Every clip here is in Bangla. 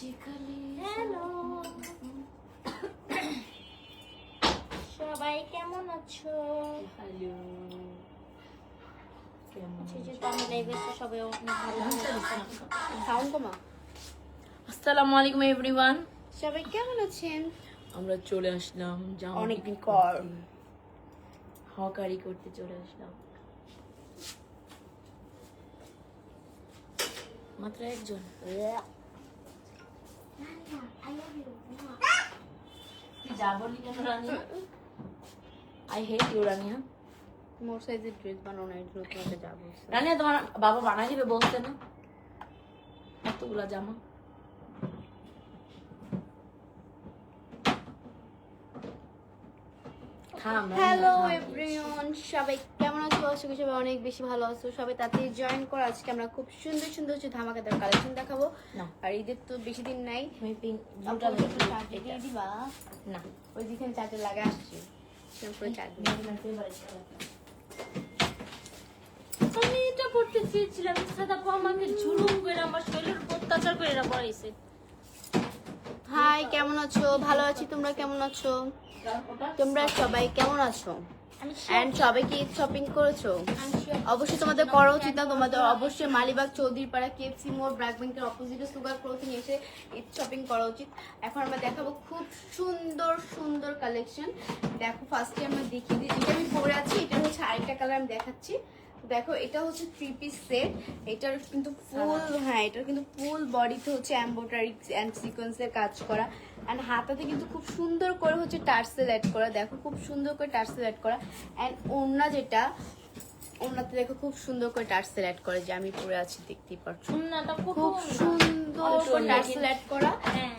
হ্যালো সবাই কেমন আছো? হ্যালো কেমন সবাই ভালো সাউন্ড কমা। আসসালামু আলাইকুম এভরিওয়ান, সবাই কেমন আছেন? আমরা চলে আসলাম অনেকদিন পর হকারি করতে চলে আসলাম। মাত্র একজন। যা বলি কেন Rania? I hate you Rania. More সাইজের ড্রেস বানানো না, এর জন্য তোমাকে যা বলছি। রানিয়া তোমার বাবা বানাই দিবে বলতে না, এতগুলা জামা। হ্যালো এভরিওয়ান, সবাই কেমন আছো? আশা করি সবাই অনেক বেশি ভালো আছো। সবাই তাড়াতাড়ি জয়েন করো। আজকে আমরা খুব সুন্দর সুন্দর হচ্ছে ধামাকাদার কালেকশন দেখাবো। আর ঈদের তো বেশি দিন নাই। আমি পিঙ্ক ব্লুটা দিয়ে দিবা না, ওই যেখানে চার্জার লাগা আসছে পুরো চার্জার। আমি এটা পড়তে চেয়েছিলাম, সাদা আমাকে ঝুলুম করে আমার শরীরের উপর অত্যাচার করে এরা পড়াইছে। হাই, কেমন আছো? ভালো আছি, তোমরা কেমন আছো? তোমরা সবাই কেমন আছো? এন্ড সবাই কি শপিং করেছো? অবশ্যই তোমাদের করা উচিত না। তোমাদের অবশ্যই মালিবাগ চৌধুরীপাড়া কেএফসি মোড় ব্র্যাক ব্যাংকের অপোজিটে সুগার ক্লোথিং এসে ঈদ শপিং করা উচিত। এখন আমরা দেখাবো খুব সুন্দর সুন্দর কালেকশন। দেখো ফার্স্টে আমরা দেখিয়ে দিই, এটা আমি পরে আছি, এটা হচ্ছে আরেকটা কালার আমি দেখাচ্ছি। দেখো এটা হচ্ছে 3 পিস সেট। এটার কিন্তু এটার কিন্তু ফুল বডিতে হচ্ছে এমব্রয়ডারি এন্ড সিকোয়েন্সের কাজ করা, এন্ড হাতাতে কিন্তু খুব সুন্দর করে হচ্ছে টার্সেল অ্যাড করা। দেখো খুব সুন্দর করে টার্সেল অ্যাড করা, এন্ড ওড়না যেটা ওড়নাতে দেখো খুব সুন্দর করে টার্সেল অ্যাড করে, যে আমি পরে আছি দেখতেই পাচ্ছ। খুব সুন্দর করে টার্সেল অ্যাড করা।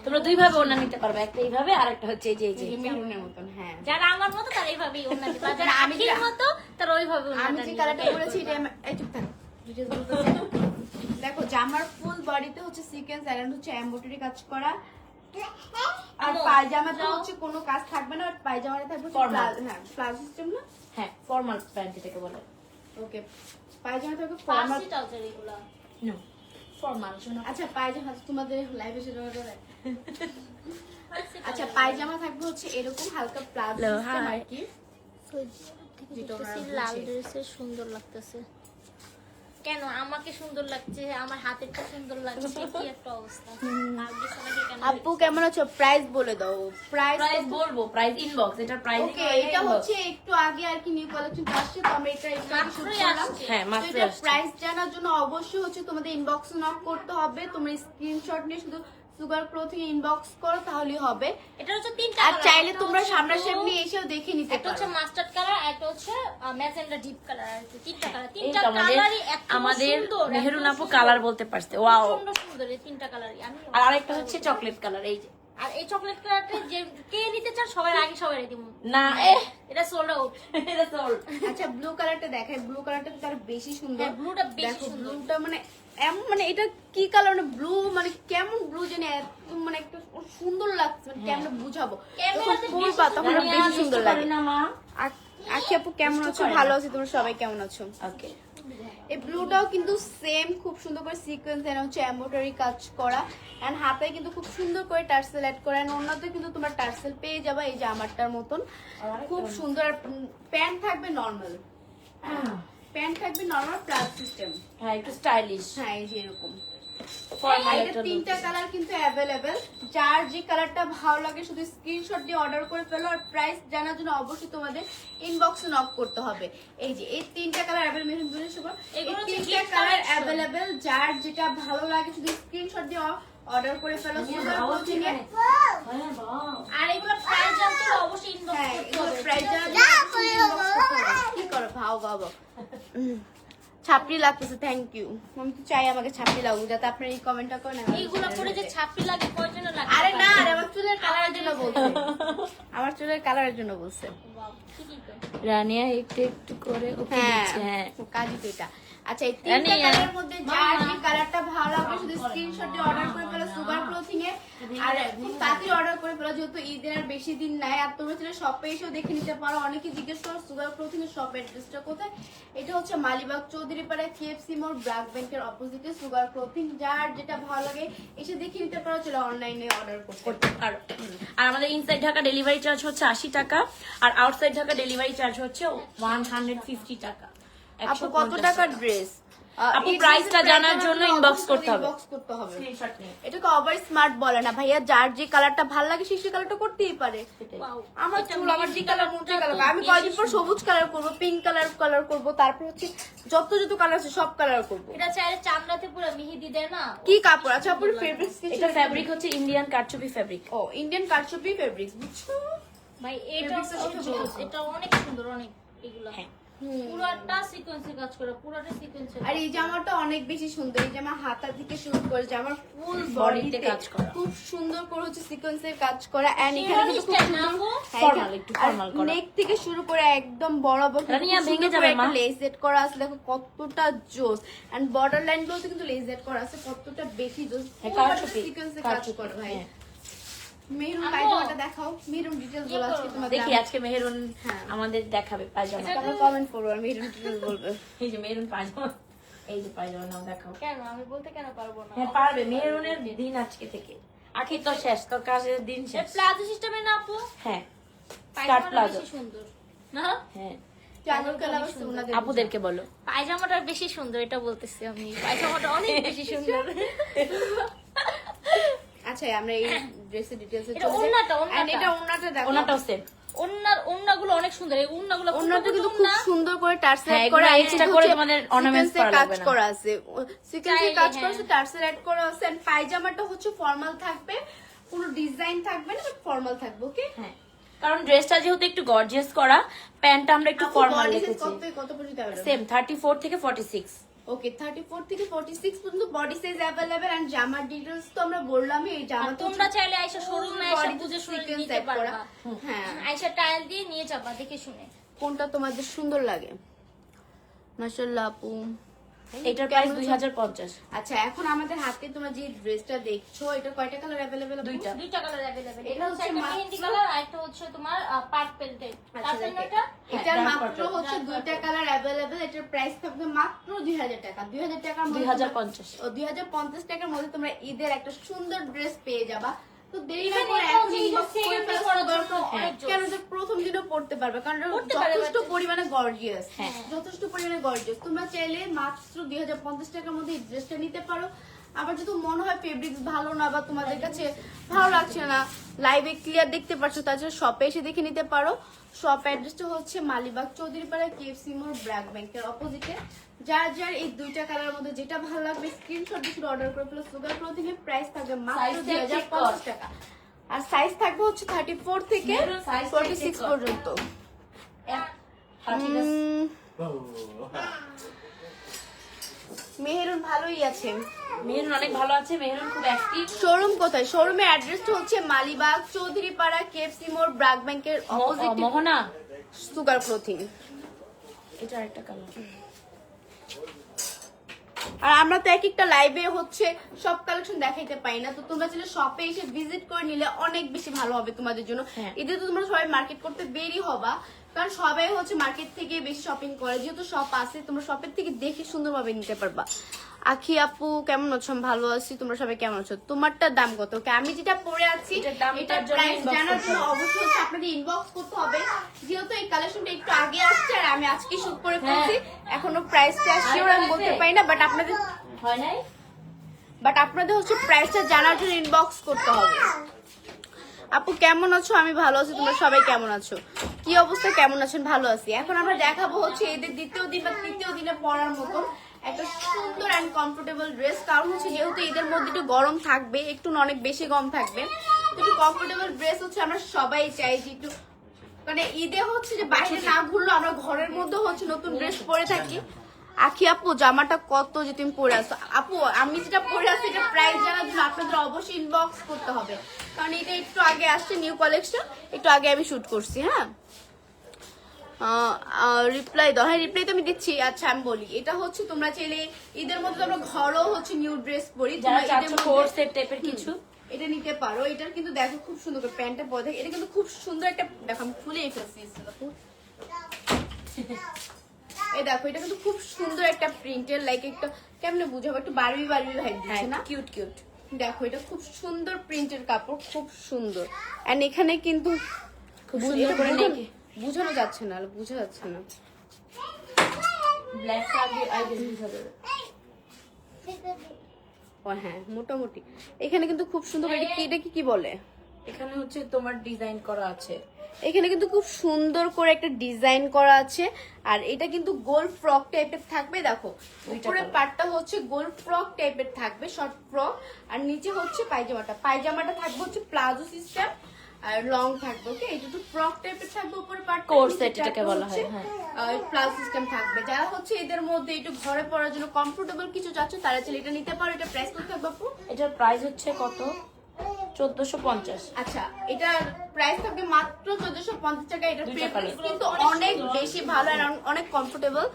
তোমরা দুই ভাবে ওড়না নিতে পারবে, একটা এইভাবে আর একটা হচ্ছে এই যে মেরুনের মতন। হ্যাঁ, যারা আমার মতো তারা এইভাবেই ওড়না দিবে, আর যারা আমি আখির মতো তারা ওইভাবে আমি ওড়নাটা যে নিবে। কালারটা পরেছি এটা এই চুপ থাক। দেখো জামার ফুল বডিতে হচ্ছে সিকোয়েন্স এন্ড হচ্ছে এমব্রয়ডারি কাজ করা, আর পায়জামাতে হচ্ছে কোনো কাজ থাকবে না। আর পায়জামাটা থাকবে প্লাজো সিস্টেম না? হ্যাঁ, ফর্মাল প্যান্ট এটাকে বলে। ওকে, পায়জামা থাকবে ফর্মাল। ফার্সি ট্রাউজার এগুলা। No, formal. শোনো, আচ্ছা পায়জামা তোমাদের লাইভে সেটা আচ্ছা পায়জামা থাকবে হচ্ছে এরকম হালকা প্লাজো সিস্টেম আর কি। যেটা ওনারা দেখতেছি বলছে। লাল ড্রেসে সুন্দর লাগতেছে। কেন আমাকে সুন্দর লাগছে, আমার হাতেরটা সুন্দর লাগছে, কি একটা অবস্থা। লাল ড্রেস আমাকে কেন আপু কেমন আছো? প্রাইস বলে দাও। প্রাইস বলবো, প্রাইস ইনবক্স। এটা প্রাইস ওকে, এটা হচ্ছে একটু আগে আর কি নিউ কালেকশন আসছে, তো আমরা এটা একটু আগে শুট মাত্রই করলাম। আসছে। হ্যাঁ, তো মাত্র এটা আসছে। প্রাইস জানার জন্য অবশ্যই হচ্ছে তোমাদের ইনবক্স নক করতে হবে। তোমরা স্ক্রিনশট নিয়ে শুধু সুগার ক্লোথিং ইনবক্স করো তাহলেই হবে। এটা হচ্ছে তিনটা আর কালার। চাইলে তোমরা সামনাসামনি এসেও দেখে নিতে একটা হচ্ছে পারো। মাস্টার্ড কালার, একটা হচ্ছে ম্যাজেন্টা ডিপ কালার। আর কি তিনটা কালার, এই তিনটা তো আমাদের কালারই এত আমাদের সুন্দর, এত মেহেরুন আপু সুন্দর। কালার বলতে পারছে। ওয়াও। সুন্দর সুন্দর এই তিনটা কালারই। আমি আর আরেকটা হচ্ছে চকলেট কালার। এই যে, আর এই চকলেট কালারটা যে কে নিতে চান সবার আগে সবাই দিব না এটা সোল্ড আউট। এটা সোল্ড। আচ্ছা ব্লু কালারটা দেখাই। ব্লু কালারটা তো তার বেশি সুন্দর। হ্যাঁ, ব্লুটা বেশি দেখো সুন্দর। ব্লুটা মানে এমন, মানে এটা কি কালার, মানে ব্লু মানে কেমন ব্লু জানি এত মানে একটু সুন্দর লাগছে, মানে কেমন বুঝাবো। যখন ক্যামেরাতে পরবা তখন আরো বেশি সুন্দর লাগে। না মা। আখি আপু কেমন আছো? ভালো আছি, তোমরা সবাই কেমন আছো? ওকে, এই ব্লুটাও কিন্তু সেম খুব সুন্দর করে সিকোয়েন্স এন্ড হচ্ছে এমব্রয়ডারি কাজ করা, এন্ড হাতে কিন্তু খুব সুন্দর করে টার্সেল অ্যাড করা, এন্ড অন্যতে কিন্তু তোমার টার্সেল পেয়ে যাবে এই যে আমারটার মতন। খুব সুন্দর। আর প্যান্ট থাকবে নরমাল, প্যান্ট থাকবে নরমাল প্লাস সিস্টেম। হ্যাঁ, একটু স্টাইলিশ। হ্যাঁ, এই যে এরকম। ফর্মাল এটা একটা তিনটা কালার কিন্তু অ্যাভেলেবেল। যার যে কালারটা ভালো লাগে শুধু স্ক্রিনশট দিয়ে অর্ডার করে ফেলো। আর প্রাইস জানার জন্য অবশ্যই তোমাদের ইনবক্সে নক করতে হবে। এই যে এই তিনটা কালার অ্যাভেলেবেল, এই এগুলো হচ্ছে তিনটা gift কালার collection। অ্যাভেলেবেল। যার যেটা ভালো লাগে শুধু স্ক্রিনশট দিয়ে অর্ডার করে ফেলো। সুগার কোচিং এ। হ্যাঁ, বাহ। আর এগুলো প্রাইস জানতে হলে অবশ্যই ইনবক্স হ্যাঁ, করতে এগুলো হবে। প্রাইস জানার জন্য অবশ্যই inbox করতে হবে। কি করো ভাও বাবা। ছাপড়ি লাগতেছে, থ্যাংক ইউ। আমি তো চাই আমাকে ছাপড়ি লাগুক, যাতে আপনার এই কমেন্টটা করেন। এইগুলো পরে যে ছাপি লাগে কয়জনের লাগে? আরে না, আরে আমার চুলের কালারের জন্য বলছে। আমার চুলের কালারের জন্য বলছে। বাহ, ঠিকই তো। রানিয়া একটু একটু করে ওকে হ্যাঁ, দিচ্ছে। হ্যাঁ, কাজই তো এটা। আচ্ছা এই তিনটা কালারের মধ্যে যার যে কালারটা ভালো লাগবে শুধু স্ক্রিনশট দিয়ে অর্ডার করে ফেলো সুগার ক্লোথিং এ। আর খুব তাড়াতাড়ি অর্ডার করে ফেলো যেহেতু ঈদের আর বেশি দিন নাই। আর তোমরা চাইলে শপে এসেও দেখে নিতে পারো। অনেকে জিজ্ঞেস করো সুগার ক্লোথিং এর শপ অ্যাড্রেসটা কোথায়। এটা হচ্ছে মালিবাগ চৌধুরীপাড়া কেএফসি মোড় ব্র্যাক ব্যাংকের অপোজিটে সুগার ক্লোথিং। যার যেটা ভালো লাগে এসে দেখে নিতে পারো, চলো অনলাইনে অর্ডার করতে আর আমাদের ইনসাইড ঢাকা ডেলিভারি চার্জ হচ্ছে 80 টাকা, আর আউটসাইড ঢাকা ডেলিভারি চার্জ হচ্ছে 150 টাকা। আপু কত টাকার ড্রেস? আপু প্রাইসটা জানার জন্য ইনবক্স করতে হবে। ইনবক্স করতে হবে। স্ক্রিনশট নিয়ে। এটাকে ওভার স্মার্ট বলে না ভাইয়া, যার যে কালারটা ভালো লাগে সেই কালারটা করতেই পারে। Wow, আমার এটা চুল আমার যে কালার মন কালার, আমি বেশি কয়েকদিন পর সবুজ কালার করব, পিঙ্ক কালার করব, তারপর হচ্ছে যত কালার আছে সব কালার করব। এটা চাইলে চামড়াতে পুরো মেহেদি দেয় না। কি কাপড়? আচ্ছা আপুর ফেব্রিক্স কি? এটা ফ্যাব্রিক হচ্ছে ইন্ডিয়ান কারচুপি ফ্যাব্রিক। ও ইন্ডিয়ান কারচুপি ফেব্রিক্স, বুঝছো? ভাই এটা এটা অনেক সুন্দর, অনেক এগুলা হ্যাঁ। পুরোটা সিকোয়েন্সে কাজ করে, পুরোটা সিকোয়েন্সে। আর এই জামাটা অনেক বেশি সুন্দর। এই জামা হাতা থেকে শুরু করে জামার ফুল বডিতে বডিতে কাজ করা। খুব সুন্দর করে হচ্ছে সিকোয়েন্সের কাজ করা। এন্ড এখানে কিন্তু খুব সুন্দর Formal, একটু formal করা। নেক থেকে শুরু করে একদম বরাবর রানিয়া ভেঙে যাবে মা। লেস সেট করা আছে, দেখো কতটা জোস। এন্ড বর্ডার লাইন গুলোতে কিন্তু লেস সেট করা আছে, কতটা বেশি জোস। হ্যাঁ, কারচুপি, সিকোয়েন্সে কাজ কারচুপি, করে ভাই। হ্যাঁ। মেরুন পায়জামাটা দেখাও, মেরুন ডিটেইলস বলা আজকে তোমাদের। দেখি আজকে মেহেরুন হ্যাঁ। আমাদের দেখাবে পায়জামা। তোমরা কমেন্ট করো আর মেরুন ডিটেইলস বলবে। এই যে মেহেরুন পায়জামা, এই যে পায়জামা নাও দেখাও। কেন আমি বলতে কেন পারবো না? হ্যাঁ পারবে, মেহেরুনের দিন আজকে থেকে। আখি তো শেষ, তো কাজের দিন শেষ। প্লাজো সিস্টেমে না আপু, হ্যাঁ স্কার্ট পায়জামাটা প্লাজো। বেশি সুন্দর না? হ্যাঁ চাদর কালার সুনাদের আপুদেরকে বলো। পায়জামাটা বেশি সুন্দর, এটা বলতেছি আমি। পায়জামাটা অনেক বেশি সুন্দর। আচ্ছা আমরা এই ড্রেসের ডিটেইলসে এটা ওড়নাটা, এন্ড এটা ওড়নাটা দেখো। ওনাটাও সেম। ওড়নাগুলো অনেক সুন্দর। এই ওড়নাগুলো ওড়নাটা কিন্তু খুব সুন্দর করে টার্সেল হ্যাঁ, করা, এগুলো extra করে তোমাদের ornaments করা কাজ লাগবে না। করা আছে, সিকোয়েন্সে কাজ চাইলে, করা আছে, টার্সেল অ্যাড করা আছে। এন্ড পায়জামাটা হচ্ছে ফর্মাল থাকবে, কোনো ডিজাইন থাকবে না, বাট ফর্মাল থাকবে। ওকে, হ্যাঁ কারণ ড্রেসটা যেহেতু একটু গর্জিয়াস করা, প্যান্টটা আমরা একটু ফর্মাল রেখেছি। কত পর্যন্ত अवेलेबल? সেম 34 থেকে 46। ওকে 34 থেকে 46 পর্যন্ত বডি সাইজ अवेलेबल। এন্ড জামার ডিটেইলস তো আমরা বললামই, এই জামা তো তোমরা চাইলে আইসা শোরুমে এসে বুঝে শুনে নিতে পারবা। হ্যাঁ, আইসা টাইল দিয়ে নিয়ে যাবা দেখে শুনে। কোনটা তোমাদের সুন্দর লাগে? মাশাআল্লাহ আপু। এটার প্রাইস 2050। আচ্ছা এখন আমাদের হাতে তোমরা যে ড্রেসটা দেখছো, এটা কয়টা কালার अवेलेबल? দুইটা কালার अवेलेबल। এটা এটা হচ্ছে হচ্ছে মেহেন্দি মাত্র- কালার, আর একটা হচ্ছে তোমার পার্পল টাইপ। পার্পল এটা এটার dark মাত্র purple। হচ্ছে দুইটা কালার अवेलेबल। এটার প্রাইস থাকবে মাত্র 2000 টাকা। 2000 টাকার মধ্যে 2050। ও 2050 টাকার মধ্যে তোমরা ঈদের একটা সুন্দর ড্রেস পেয়ে যাবা। তো দেরি না Even করে এখন এখন যে inbox করে second ফেলো, day পরার সুন্দর জন্য করে। অনেক জোস। কেন যে প্রথম দিনও পড়তে পারবে, কারণ এটা পড়তে পারে যথেষ্ট বাচ্চা। পরিমাণে গর্জিয়াস। হ্যাঁ। যথেষ্ট পরিমাণে গর্জিয়াস। তোমরা চাইলে মাত্র 2050 টাকার মধ্যে এই ড্রেসটা নিতে পারো। আবার যদি মনে হয় ফেব্রিক্স ভালো না বা তোমাদের কাছে ভালো লাগছে না, লাইভে ক্লিয়ার দেখতে পাচ্ছ, তাছাড়া শপে এসে দেখে নিতে পারো। শপ অ্যাড্রেসটা হচ্ছে মালিবাগ চৌধুরীপাড়া কেএফসি মোড় ব্র্যাক ব্যাংকের অপোজিটে। যার যার এই দুইটা কালারের মধ্যে যেটা ভালো লাগবে স্ক্রিনশট দিয়ে অর্ডার করে ফেলো। সুগার ক্লোথিং এর প্রাইস থাকবে মাত্র Size টা check 2050 টাকা। আর সাইজ থাকবে হচ্ছে 34 থেকে মেরুন size টা 46 check কর। পর্যন্ত। মেহেরুন ভালোই আছে। মেহেরুন অনেক ভালো আছে, মেহেরুন খুব অ্যাক্টিভ। শোরুম কোথায়? শোরুমের অ্যাড্রেসটা হচ্ছে মালিবাগ চৌধুরীপাড়া কেএফসি মোড় ব্র্যাক ব্যাংকের অপোজিট মোহনা, সুগার ক্লোথিং। এটা আরেকটা কালার। আর আমরা তো এক একটা লাইভে হচ্ছে সব কালেকশন দেখাইতে পাই না, তো তোমরা চাইলে শপে এসে ভিজিট করে নিলে অনেক বেশি ভালো হবে তোমাদের জন্য। হ্যাঁ। এতে তো তোমরা সবাই মার্কেট করতে বেরই হবা, কারণ সবাই হচ্ছে মার্কেট থেকে বেশি শপিং করে, যেহেতু শপ আছে তোমরা শপের থেকে দেখে সুন্দরভাবে নিতে পারবা। আখি আপু কেমন আছো? আমি ভালো আছি, তোমরা সবাই কেমন আছো? তোমারটার দাম কত? ওকে আমি যেটা পরে আছি এটার দাম এটার জন্য প্রাইস inbox জানার করতে জন্য হবে। অবশ্যই হচ্ছে আপনাদের ইনবক্স করতে হবে, যেহেতু এই কালেকশনটা একটু আগে আসছে আর আমি আজকে শুট করে ফেলছি। এখনো প্রাইসটা শিওর আমি বলতে পারি না, বাট আপনাদের হচ্ছে প্রাইসটা জানার জন্য ইনবক্স করতে হবে। আপু কেমন আছো? আমি ভালো আছি, তোমরা সবাই কেমন আছো? কি অবস্থা, কেমন আছেন? ভালো আছি। এখন আমরা দেখাবো হচ্ছে এদের দ্বিতীয় দিন বা তৃতীয় দিনে পরার মতন একটা সুন্দর এন্ড কমফোর্টেবল ড্রেস। কারণ হচ্ছে যেহেতু ঈদের মধ্যে একটু গরম থাকবে, একটু না অনেক বেশি গরম থাকবে, তো একটু কমফোর্টেবল ড্রেস হচ্ছে আমরা সবাই চাই যে একটু, মানে ঈদে হচ্ছে যে বাইরে না ঘুরলো আমরা ঘরের মধ্যে হচ্ছে নতুন ড্রেস পরে থাকি। আখি আপু জামাটা কত যে তুমি পরে আসো? আপু আমি যেটা পরে আসছি এটা প্রাইস জানার জন্য আপনাদের অবশ্যই ইনবক্স করতে হবে, কারণ এটা একটু আগে আসছে নিউ কালেকশন, একটু আগে আমি শুট করছি। হ্যাঁ রিপ্লাই দাও। হ্যাঁ রিপ্লাই তো আমি দিচ্ছি। আচ্ছা আমি বলি, এটা হচ্ছে তোমরা চাইলে ঈদের মধ্যে তোমরা ঘরও হচ্ছে নিউ ড্রেস পরি, যারা তোমরা ঈদের চাচ্ছ মধ্যে কোর্স সেট টাইপের কিছু এটা নিতে পারো। এটার কিন্তু দেখো খুব সুন্দর করে প্যান্টটা পরে থাকে, এটা কিন্তু খুব সুন্দর একটা, দেখো আমি খুলে ফেলছি দেখো। এই দেখো এটা কিন্তু খুব সুন্দর একটা প্রিন্টের, লাইক একটা কেমনে বুঝাবো, একটু বারবি বারবি ভাইব দিচ্ছে না? Cute cute. দেখো এটা খুব সুন্দর প্রিন্টের কাপড়, খুব সুন্দর। এন্ড এখানে কিন্তু খুব সুন্দর করে নেকে বুঝানো যাচ্ছে না, বোঝা যাচ্ছে না। ব্ল্যাক আগে আগে বুঝা যাবে। ও হ্যাঁ মোটামুটি এখানে কিন্তু খুব সুন্দর করে এটা কি বলে, এখানে হচ্ছে তোমার ডিজাইন করা আছে। এখানে কিন্তু খুব সুন্দর করে একটা ডিজাইন করা আছে। আর এটা কিন্তু গোল ফ্রক টাইপের থাকবে, দেখো উপরের পার্টটা হচ্ছে গোল ফ্রক টাইপের থাকবে, শর্ট ফ্রক। আর নিচে হচ্ছে পায়জামাটা থাকবে হচ্ছে প্লাজো সিস্টেম আর লং থাকবে। ওকে, এটা তো ফ্রক টাইপের থাকবে, উপরের পার্ট কোর্স সেট এটাকে বলা হয়। হ্যাঁ, প্লাজো সিস্টেম থাকবে। যারা হচ্ছে এদের মধ্যে একটু ঘরে পড়ার জন্য কমফোর্টেবল কিছু চাচ্ছ তারা চাইলে এটা নিতে পারো। এটা প্রাইস কত থাকবে আপু? এটার প্রাইস হচ্ছে কত? 1450। আচ্ছা, এটার প্রাইস থাকবে মাত্র 1450 টাকা। এটার দুইটা ফেব্রিক colour। কিন্তু অনেক বেশি ভালো আর অনেক কমফোর্টেবল।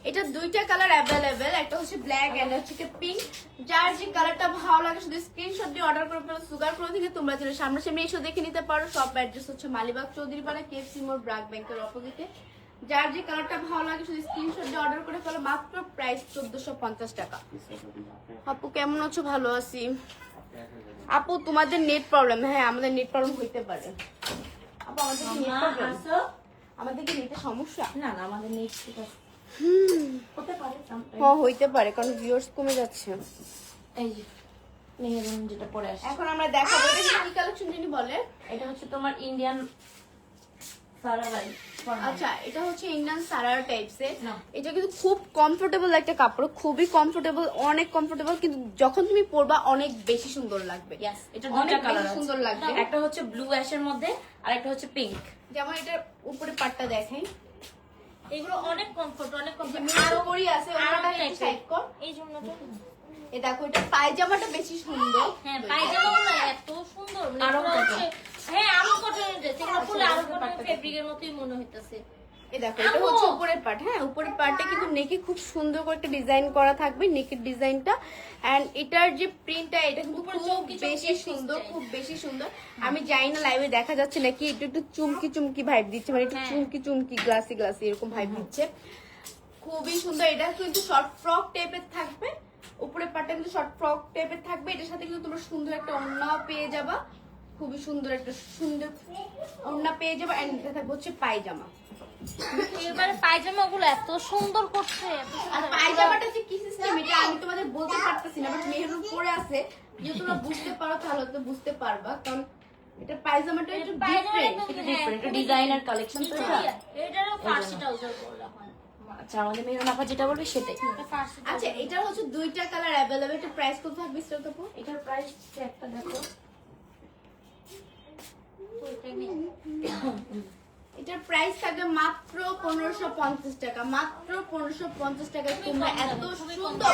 এটা দুইটা কালার অ্যাভেলেবেল, একটা হচ্ছে ব্ল্যাক এন্ড হচ্ছে পিঙ্ক। যার যে কালারটা ভালো লাগে শুধু স্ক্রিনশট দিয়ে অর্ডার করে ফেলো। সুগার প্রো থেকে তোমরা চাইলে সামনাসামনি এসে দেখে নিতে পারো। শপ অ্যাড্রেস হচ্ছে মালিবাগ চৌধুরীপাড়া, কেএফসি মোড়, ব্র্যাক ব্যাংকের অপোজিটে। যার যে কালারটা ভালো লাগে শুধু স্ক্রিনশট দিয়ে অর্ডার করে ফেলো। মাত্র প্রাইস 1450 টাকা। আপু কেমন আছো? ভালো আছি। আপু তোমাদের নেট প্রবলেম? হ্যাঁ আমাদের নেট প্রবলেম হইতে পারে। আপু আমাদের কি নেট প্রবলেম? আমাদের কি নেটের সমস্যা? না না, আমাদের নেট ঠিক আছে। হতে পারে sometime। হ্যাঁ হইতে পারে, কারণ ভিউয়ার্স কমে যাচ্ছে। এই যে মেহেরুন যেটা পরে আসে, এখন আমরা দেখাবো এটা কি কালেকশন যিনি বলে। এটা হচ্ছে তোমার ইন্ডিয়ান সারাভাই। আচ্ছা, এটা হচ্ছে ইন্ডিয়ান সারারা টাইপসের। না। এটা কিন্তু খুব কমফোর্টেবল একটা কাপড়, খুবই কমফোর্টেবল, অনেক কমফোর্টেবল। কিন্তু যখন তুমি পরবা অনেক বেশি সুন্দর লাগবে। Yes, এটা অনেক দুইটা বেশি কালার সুন্দর লাগবে। একটা হচ্ছে ব্লু অ্যাশের মধ্যে আর একটা হচ্ছে পিঙ্ক। যেমন এটার উপরে পাটটা দেখাই, এগুলো অনেক কমফোর্ট, অনেক কমফোর্ট। আরো করি আছে ওনাটা একটু সাইড কর। এই জন্যটা এই দেখো এটা পায়জামাটা বেশি সুন্দর। হ্যাঁ, পায়জামাগুলো এত সুন্দর, মানে আরো এগুলো cotton। হচ্ছে হ্যাঁ আরো কটনের ড্রেস, এগুলো ফুলে আরো কটন ফেব্রিকের মতই মনে হইতাছে। এই দেখো এটা হচ্ছে উপরের পার্ট। হ্যাঁ উপরের পার্টটা কিন্তু নেকে খুব সুন্দর করে একটা ডিজাইন করা থাকবে, নেকের ডিজাইনটা। এন্ড এটার যে প্রিন্টটা এটা কিন্তু খুব বেশি সুন্দর, খুব বেশি সুন্দর। আমি জানি না লাইভে দেখা যাচ্ছে নাকি, একটু একটু চুমকি চুমকি ভাইব দিচ্ছে, মানে একটু চুমকি চুমকি গ্লাসি গ্লাসি এরকম ভাইব দিচ্ছে, খুবই সুন্দর। এটা কিন্তু শর্ট ফ্রক টাইপের থাকবে, উপরের পার্টটা কিন্তু শর্ট ফ্রক টাইপের থাকবে। এটার সাথে কিন্তু তোমরা সুন্দর একটা ওড়নাও পেয়ে যাবা, খুবই সুন্দর একটা সুন্দর ওড়না পেয়ে যাবা। এন্ড এটা থাকবে হচ্ছে পায়জামা। এবারে পায়জামাগুলো এত সুন্দর করছে, এত আর সুন্দর। পায়জামাটা যে কি সিস্টেম এটা আমি তোমাদের বলতে পারতেছি না, বাট মেহরুন পরে আছে, যদি তোমরা বুঝতে পারো তাহলে তো বুঝতে পারবা, কারণ এটা পায়জামাটা একটু ডিফারেন্ট। এটা ডিজাইনার কালেকশন তো এটা। এটারও ফার্সি ট্রাউজার বলা হয়। আচ্ছা, আমাদের মেহেরুন আপা যেটা বলবে সেটাই। এটা ফার্সি আচ্ছা, এটার হচ্ছে দুইটা কালার অ্যাভেলেবল। এটা প্রাইস কত থাকবে স্টার কাপড়? এটার প্রাইস একটা দেখো, এটার প্রাইস থাকবে মাত্র 1550 টাকা। মাত্র 1550 টাকায় তোমরা এত সুন্দর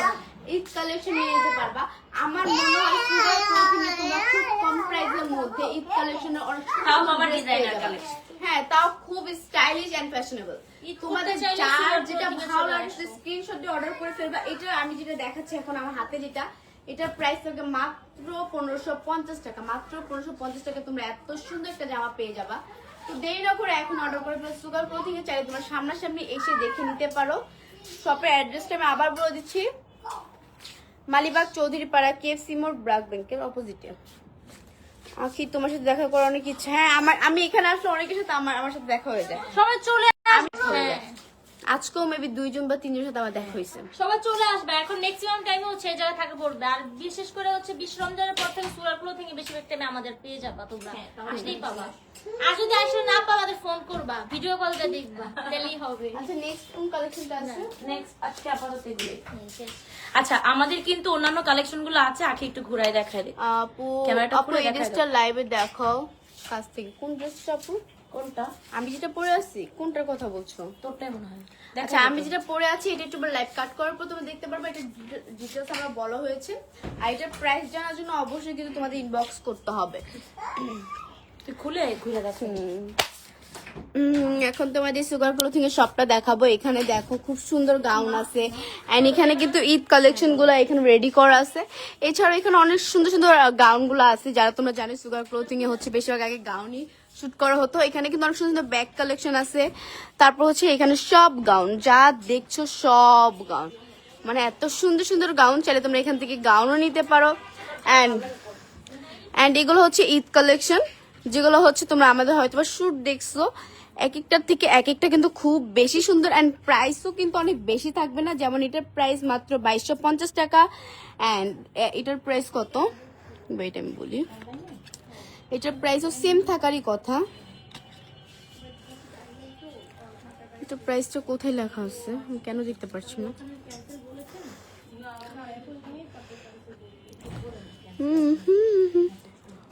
ঈদ কালেকশন নিয়ে যেতে পারবা। আমার মনে হয় সুগার ক্লোথিংয়ে তোমরা খুব কম প্রাইসের মধ্যে ঈদ কালেকশনের অনেক তাও সুন্দর আবার dress পেয়ে designer যাবে। collection। হ্যাঁ তাও খুব স্টাইলিশ এন্ড ফ্যাশনেবল। ঈদ করতে তোমাদের চাইলে যার সুগার যেটা ক্লোথিংয়ে ভালো চলে লাগে আসো। স্ক্রিনশট দিয়ে অর্ডার করে ফেলবা। এটা আমি যেটা দেখাচ্ছি এখন আমার হাতে যেটা, এটার প্রাইস থাকবে মাত্র 1550 টাকা। মাত্র 1550 টাকা তোমরা এত সুন্দর একটা জামা পেয়ে যাবা। তো দেরি না করে এখন অর্ডার করে ফেলো। সুগার ক্লোথিং এ চাইলে তোমরা সামনাসামনি এসে দেখে নিতে পারো। শপের অ্যাড্রেসটা আমি আবার বলে দিচ্ছি, মালিবাগ চৌধুরীপাড়া, কেএফসি মোড়, ব্র্যাক ব্যাংকের অপোজিটে। আখি তোমার সাথে দেখা করার অনেক ইচ্ছা। হ্যাঁ আমি এখানে আসলে অনেকের সাথে আমার সাথে দেখা হয়ে যায়। সবাই চলে আসবে। আজকেও মেবি 2 জন বা 3 জনের সাথে আমার দেখা হয়েছে। সবাই চলে আসবে। এখন ম্যাক্সিমাম টাইমে হচ্ছে এই জায়গায় থাকা পড়বে। আর বিশেষ করে হচ্ছে 20 রমজানের পর থেকে সুগার ক্লোথিং এ বেশিরভাগ টাইমে আমাদের পেয়ে যাবা তোমরা। আসলেই পাবা। আর যদি আসলে না পাও আমাদের ফোন করবা, ভিডিও কল দিয়ে দেখবা, তাহলেই হবে। আচ্ছা নেক্সট কোন কালেকশনটা আছে? নেক্সট আজকে আপাতত এগুলোই। শেষ। আচ্ছা, আমাদের কিন্তু অন্যান্য কালেকশন গুলো আছে, আখি একটু ঘুরাই দেখায় দে। আপু ক্যামেরাটা আপু খুলে এই দেখায় ড্রেসটা লাইভে দেখাও কাছ থেকে। কোন ড্রেসটা আপু? কোনটা? আমি যেটা পরে আছি কোনটার কথা বলছো? তোরটাই মনে হয়। আচ্ছা আমি যেটা পরে আছি এটা একটু লাইভ কাট করার পর তুমি দেখতে পারবে। এটা ডিটেইলস আমরা বলা হয়েছে। আর এটার প্রাইস জানার জন্য অবশ্যই কিন্তু তোমাদের ইনবক্স করতে হবে। তুই খুলে ঘুরে দেখ। এখন তোমাদের সুগার ক্লোথিং এর শপটা দেখাবো। এখানে দেখো খুব সুন্দর গাউন আছে, এন্ড এখানে কিন্তু ঈদ কালেকশন গুলো এখানে রেডি করা আছে। এছাড়াও এখানে অনেক সুন্দর সুন্দর গাউন গুলো আছে, যারা তোমরা জানো সুগার ক্লোথিং এ হচ্ছে বেশিরভাগ আগে গাউনই শুট করা হতো। এখানে কিন্তু অনেক সুন্দর সুন্দর ব্যাগ কালেকশন আছে। তারপর হচ্ছে এখানে সব গাউন যা দেখছো সব গাউন, মানে এত সুন্দর সুন্দর গাউন, চাইলে তোমরা এখান থেকে গাউনও নিতে পারো। এন্ড এগুলো হচ্ছে ঈদ কালেকশন, যেগুলো হচ্ছে তোমরা আমাদের হয়তো বা শুট দেখছো, এক একটার থেকে এক একটা কিন্তু খুব বেশি সুন্দর। এন্ড প্রাইসও কিন্তু অনেক বেশি থাকবে না, যেমন এটার প্রাইস মাত্র 2250 টাকা। এন্ড এটার প্রাইস কত, ওয়েট আমি বলি, এটার প্রাইসও সেম থাকারই কথা। এটার প্রাইসটা কোথায় লেখা আছে আমি কেন দেখতে পারছি না?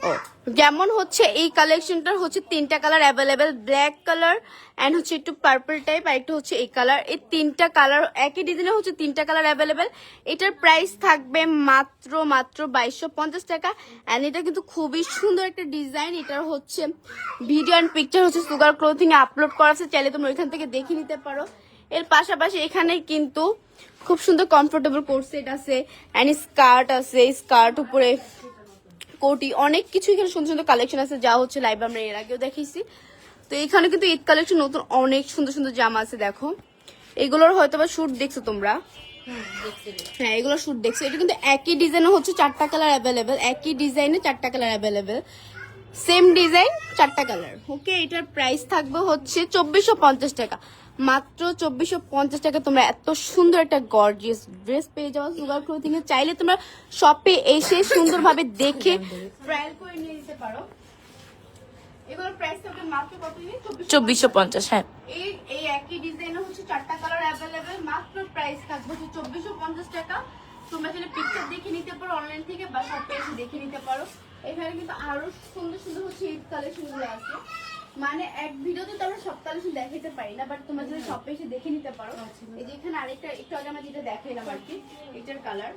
ও, যেমন হচ্ছে এই কালেকশনটার হচ্ছে 3টা colour available, black colour and হচ্ছে একটু পার্পল টাইপ, আর একটু হচ্ছে এই কালার। এই 3টা কালার একই ডিজাইনে হচ্ছে 3টা কালার অ্যাভেলেবেল। এটার প্রাইস থাকবে মাত্র 2250 টাকা। এন্ড এটা কিন্তু খুবই সুন্দর একটা ডিজাইন। এটার হচ্ছে ভিডিও এন্ড পিকচার হচ্ছে সুগার ক্লোথিং এ আপলোড করা আছে, চাইলে তোমরা ওইখান থেকে দেখে নিতে পারো। এর পাশাপাশি এখানে কিন্তু খুব সুন্দর কমফোর্টেবল কোট সেট আছে, এন্ড স্কার্ট আছে, স্কার্ট উপরে কোটি, অনেক কিছু এখানে সুন্দর সুন্দর কালেকশন আছে, যা হচ্ছে লাইভ আমরা এর আগেও দেখিয়েছি। তো এখানে কিন্তু ঈদ কালেকশন নতুন অনেক সুন্দর সুন্দর জামা আছে। দেখো এগুলোর হয়তো বা শুট দেখছো তোমরা, হ্যাঁ এগুলো শুট দেখছো। এটা কিন্তু একই ডিজাইনে হচ্ছে 4টা কালার অ্যাভেলেবেল, একই ডিজাইনে 4টা কালার অ্যাভেলেবেল, সেম ডিজাইন 4টা কালার। ওকে, এটার প্রাইস থাকবে হচ্ছে 2450 টাকা, মাত্র 2450 টাকা। তোমরা এত সুন্দর একটা গর্জিয়াস ড্রেস পেয়ে যাও সুগার ক্লোথিং এ। চাইলে তোমরা শপে এসে সুন্দরভাবে দেখে ট্রায়াল করে নিয়ে নিতে পারো। এগুলোর প্রাইস থাকবে মাত্র কত? 2450। হ্যাঁ, এই একই ডিজাইনে হচ্ছে 4টা কালার অ্যাভেলেবেল, মাত্র প্রাইস থাকবে হচ্ছে 2450 টাকা। তোমরা চাইলে পিকচার দেখে নিতে পারো অনলাইন থেকে, বা শপে এসে দেখে নিতে পারো। এখানে কিন্তু আরো সুন্দর সুন্দর হচ্ছে ঈদ কালেকশন গুলো আছে, মানে এক ভিডিওতে তো আমরা সব কালেকশন দেখাতে পারি না, বাট তোমরা যদি শপে এসে দেখে নিতে পারো। এই যে এখানে আরেকটা একটু আগে আমরা যেটা দেখাইলাম আর কি, এটার কালার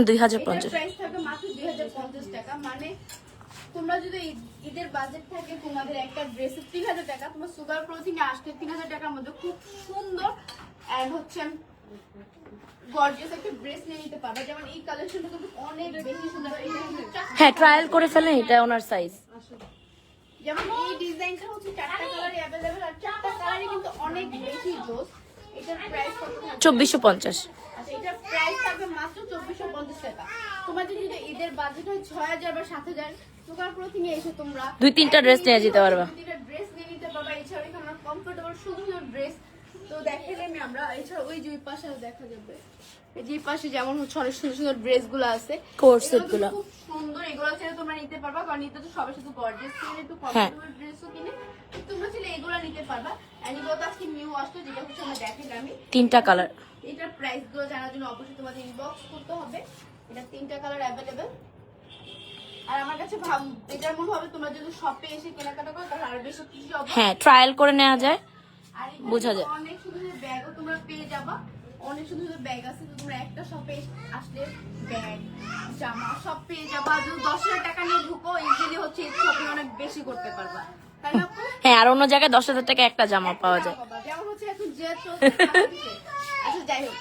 2050। প্রাইস থাকবে মাত্র 2050 টাকা। মানে তোমরা যদি ঈদের বাজেট থাকে তোমাদের একটা ড্রেসের 3000 টাকা, তোমার সুগার ক্লোথিং এ আসতে 3000 টাকার মধ্যে খুব সুন্দর এন্ড হচ্ছে গর্জিয়াস একটা ড্রেস নিয়ে নিতে পারবে। যেমন এই কালেকশনটা কিন্তু অনেক বেশি সুন্দর। হ্যাঁ, ট্রায়াল করে ফেলেন, এটা ওনার সাইজ। যেমন এই ডিজাইনটা হচ্ছে 4টা কালারই अवेलेबल, আর 4টা কালারই কিন্তু অনেক বেশি জোস। এটার প্রাইস কত থাকবে? 2450। আচ্ছা, এটার প্রাইস থাকবে মাত্র 2450 টাকা। তোমাদের যদি ঈদের বাজেট হয় 6000 বা 7000, সুগার ক্লোথিং এ এসে তোমরা 2-3টা ড্রেস নিয়ে যেতে পারবা। 2-3টা ড্রেস নিয়ে নিতে পারবা। এছাড়া এখানে আমরা কমফোর্টেবল সুন্দর ড্রেস তো দেখাইলাম আমরা। এছাড়া ওই যে পাশে দেখা যাবে, এই যে পাশে যেমন হচ্ছে অনেক সুন্দর সুন্দর ড্রেস গুলো আছে, কোট সেট গুলো খুব সুন্দর। এগুলো চাইলে তোমরা নিতে পারবা, কারণ নিতে তো সবাই শুধু গর্জিয়াস কিনে, একটু কমফোর্টেবল ড্রেসও কিনে, তোমরা চাইলে এগুলো নিতে পারবা। এন্ড এগুলো তো আজকে নিউ আসলো, যেটা হচ্ছে আমরা দেখাইলাম। 3টা কালার। এটার প্রাইস গুলো জানার জন্য অবশ্যই তোমাদের ইনবক্স করতে হবে। এটা 3টা কালার अवेलेबल। আর আমার কাছে এটার মনে হবে তোমরা যদি শপে এসে কেনাকাটা করো তাহলে আরো বেশি খুশি হবে। হ্যাঁ, ট্রায়াল করে নেওয়া যায়, আর এখানে বোঝা যায়। অনেক সুন্দর সুন্দর ব্যাগও তোমরা পেয়ে যাবা, অনেক সুন্দর সুন্দর ব্যাগ আছে। তো তোমরা একটা শপে আসলে ব্যাগ জামা সব পেয়ে যাবা। যদি 10,000 টাকা নিয়ে ঢুকো ইজিলি হচ্ছে এই শপিং অনেক বেশি করতে পারবা, তাই না আপু? হ্যাঁ, আর অন্য জায়গায় 10,000 টাকা একটা জামা পাওয়া যায়। যেমন হচ্ছে এখন যে আচ্ছা যাই হোক,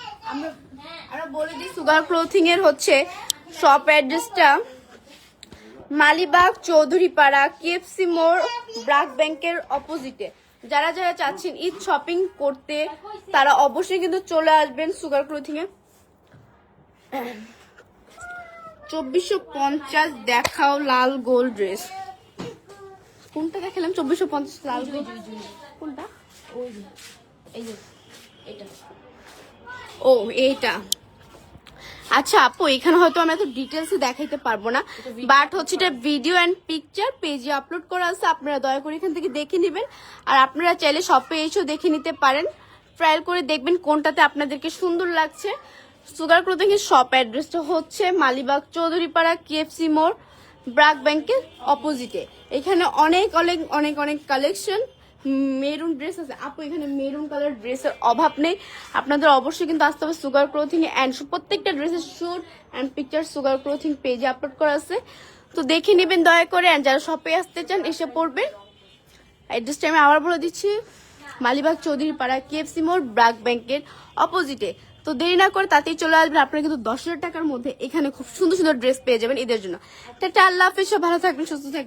আমরা বলে দিই সুগার ক্লোথিং এর হচ্ছে শপ অ্যাড্রেসটা মালিবাগ চৌধুরীপাড়া কেএফসি মোড় ব্রাক ব্যাংকের অপোজিটে। যারা যারা চাচ্ছেন ঈদ শপিং করতে তারা অবশ্যই কিন্তু চলে আসবেন সুগার ক্লোথিং এ। 2450 দেখাও লাল গোল্ড ড্রেস। কোনটা দেখালাম? 2450 লাল গোল্ড কোনটা? এই যে এটা। ও এইটা। আচ্ছা আপু, এখানে হয়তো আমি এত ডিটেলসে দেখাইতে পারবো না, বাট হচ্ছে এটা ভিডিও এন্ড পিকচার পেজে আপলোড করা আছে, আপনারা দয়া করে এখান থেকে দেখে নেবেন। আর আপনারা চাইলে শপে এসেও দেখে নিতে পারেন, ট্রায়াল করে দেখবেন কোনটাতে আপনাদেরকে সুন্দর লাগছে। সুগার ক্লোথিং এর শপ অ্যাড্রেসটা হচ্ছে মালিবাগ চৌধুরীপাড়া কেএফসি মোড় ব্রাক ব্যাংকের অপোজিটে। এখানে অনেক অনেক অনেক অনেক কালেকশন মেরুন ড্রেস আছে। আপু এখানে মেরুন কালার ড্রেসের অভাব নেই, আপনাদের অবশ্যই কিন্তু আসতে হবে সুগার ক্লোথিং এ। অ্যান্ড প্রত্যেকটা ড্রেসের shoot and picture sugar clothing পেজে আপলোড করা আছে। তো দেখে নেবেন দয়া করে, আর যারা শপে আসতে চান এসে পড়বেন। অ্যাড্রেসটা আমি আবার বলে দিচ্ছি, মালিবাগ চৌধুরী পাড়া, কেএফসি মোড়, ব্র্যাক ব্যাংকের অপোজিটে। তো দেরি না করে তাতেই চলে আসবেন, আপনারা কিন্তু 10,000 টাকার মধ্যে এখানে খুব সুন্দর সুন্দর ড্রেস পেয়ে যাবেন ঈদের জন্য। টাটা, আল্লাহ হাফেজ, সব ভালো থাকবেন, সুস্থ থাকবেন।